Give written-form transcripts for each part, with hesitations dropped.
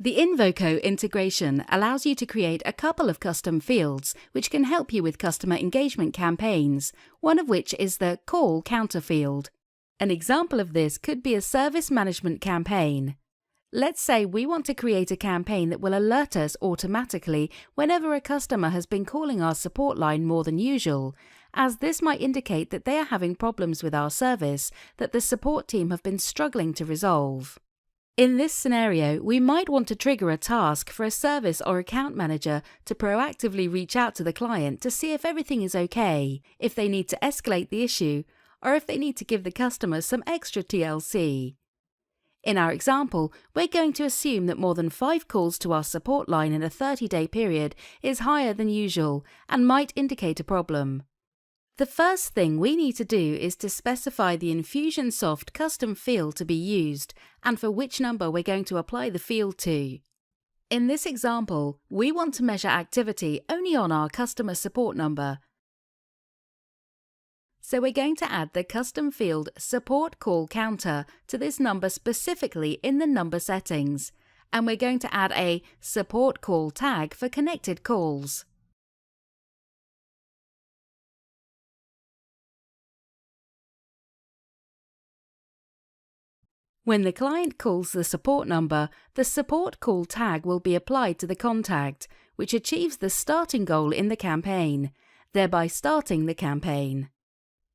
The Invoco integration allows you to create a couple of custom fields which can help you with customer engagement campaigns, one of which is the Call Counter field. An example of this could be a service management campaign. Let's say we want to create a campaign that will alert us automatically whenever a customer has been calling our support line more than usual, as this might indicate that they are having problems with our service that the support team have been struggling to resolve. In this scenario, we might want to trigger a task for a service or account manager to proactively reach out to the client to see if everything is okay, if they need to escalate the issue, or if they need to give the customer some extra TLC. In our example, we're going to assume that more than 5 calls to our support line in a 30-day period is higher than usual and might indicate a problem. The first thing we need to do is to specify the Infusionsoft custom field to be used and for which number we're going to apply the field to. In this example, we want to measure activity only on our customer support number. So we're going to add the custom field Support Call Counter to this number specifically in the number settings, and we're going to add a Support Call tag for connected calls. When the client calls the support number, the support call tag will be applied to the contact, which achieves the starting goal in the campaign, thereby starting the campaign.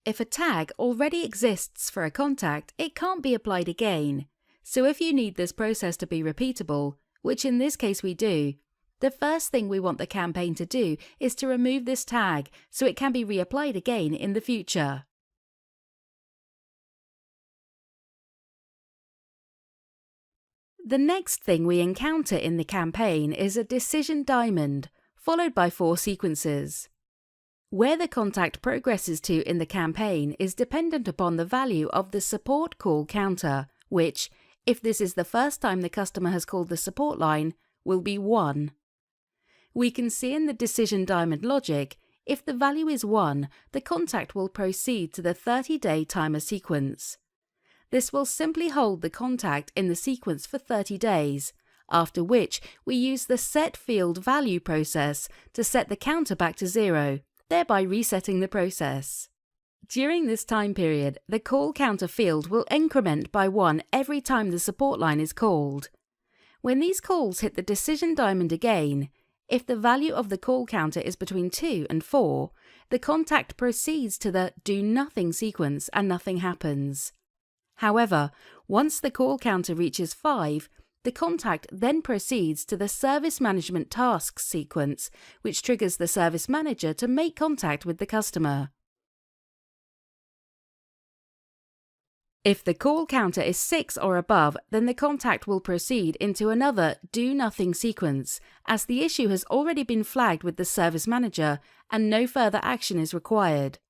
If a tag already exists for a contact, it can't be applied again. So if you need this process to be repeatable, which in this case we do, the first thing we want the campaign to do is to remove this tag so it can be reapplied again in the future. The next thing we encounter in the campaign is a decision diamond, followed by 4 sequences. Where the contact progresses to in the campaign is dependent upon the value of the support call counter, which, if this is the first time the customer has called the support line, will be 1. We can see in the decision diamond logic, if the value is 1, the contact will proceed to the 30-day timer sequence. This will simply hold the contact in the sequence for 30 days, after which we use the set field value process to set the counter back to 0, thereby resetting the process. During this time period, the call counter field will increment by 1 every time the support line is called. When these calls hit the decision diamond again, if the value of the call counter is between 2 and 4, the contact proceeds to the do nothing sequence and nothing happens. However, once the call counter reaches 5, the contact then proceeds to the service management tasks sequence, which triggers the service manager to make contact with the customer. If the call counter is 6 or above, then the contact will proceed into another do nothing sequence, as the issue has already been flagged with the service manager and no further action is required.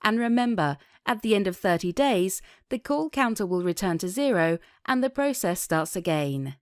And remember, at the end of 30 days, the call counter will return to 0 and the process starts again.